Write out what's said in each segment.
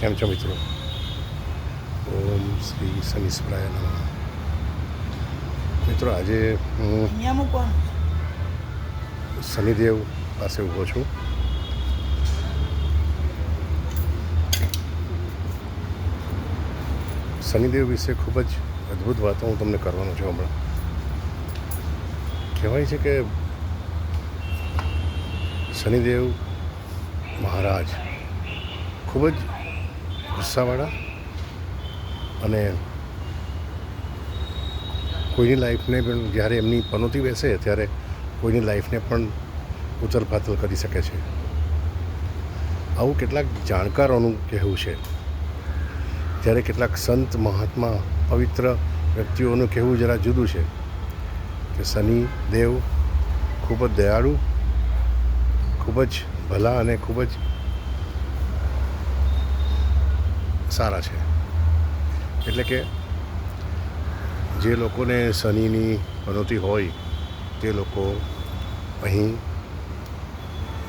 કેમ છો મિત્રો? ઓમ શ્રી શનિશ્વરાય નમઃ. મિત્રો, આજે હું શનિદેવ પાસે ઊભો છું. શનિદેવ વિશે ખૂબ જ અદ્ભુત વાતો હું તમને કરવાનો છું હમણાં. કહેવાય છે કે શનિદેવ મહારાજ ખૂબ જ ગુસ્સાવાળા અને કોઈની લાઈફને પણ જ્યારે એમની પનોતી બેસે ત્યારે કોઈની લાઈફને પણ ઉથલપાથલ કરી શકે છે. આવું કેટલાક જાણકારોનું કહેવું છે. જ્યારે કેટલાક સંત મહાત્મા પવિત્ર વ્યક્તિઓનું કહેવું જરા જુદું છે કે શનિદેવ ખૂબ જ દયાળુ, ખૂબ જ ભલા અને ખૂબ જ સારા છે. એટલે કે જે લોકોને શનિની પનોતી હોય તે લોકો અહીં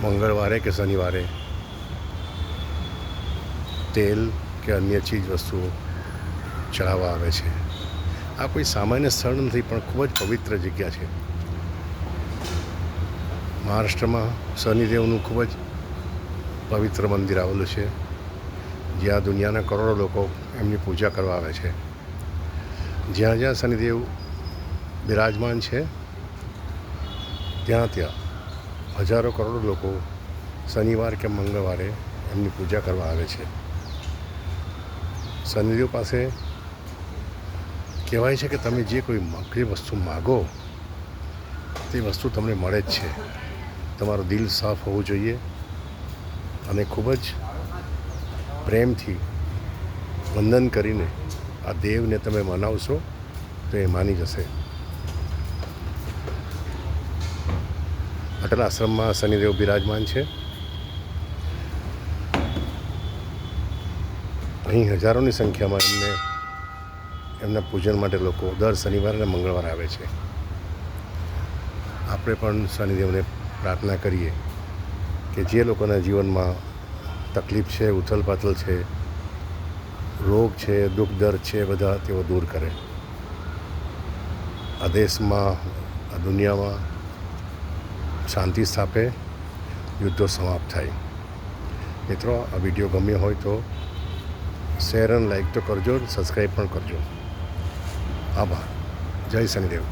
મંગળવારે કે શનિવારે તેલ કે અન્ય ચીજ વસ્તુઓ ચડાવવા આવે છે. આ કોઈ સામાન્ય સ્થળ નથી, પણ ખૂબ જ પવિત્ર જગ્યા છે. મહારાષ્ટ્રમાં શનિદેવનું ખૂબ જ પવિત્ર મંદિર આવેલું છે, જ્યાં દુનિયાના કરોડો લોકો એમની પૂજા કરવા આવે છે. જ્યાં જ્યાં શનિદેવ બિરાજમાન છે ત્યાં હજારો કરોડો લોકો શનિવાર કે મંગળવારે એમની પૂજા કરવા આવે છે. શનિદેવ પાસે કહેવાય છે કે તમે જે વસ્તુ માગો તે વસ્તુ તમને મળે જ છે. તમારું દિલ સાફ હોવું જોઈએ અને ખૂબ જ પ્રેમથી વંદન કરીને આ દેવને તમે મનાવશો તો એ માની જશે. અટલ આશ્રમમાં શનિદેવ બિરાજમાન છે. અહીં હજારોની સંખ્યામાં એમના પૂજન માટે લોકો દર શનિવારે અને મંગળવારે આવે છે. આપણે પણ શનિદેવને પ્રાર્થના કરીએ કે જે લોકોના જીવનમાં તકલીફ છે, ઉથલપાથલ છે, રોગ છે, દુઃખ દર્દ છે, બધા તેઓ દૂર કરે. આ દેશમાં, આ દુનિયામાં શાંતિ સ્થાપે, યુદ્ધો સમાપ્ત થાય. મિત્રો, આ વિડીયો ગમ્યો હોય તો શેર અને લાઈક તો કરજો, સબસ્ક્રાઈબ પણ કરજો. આભાર. જય શનિદેવ.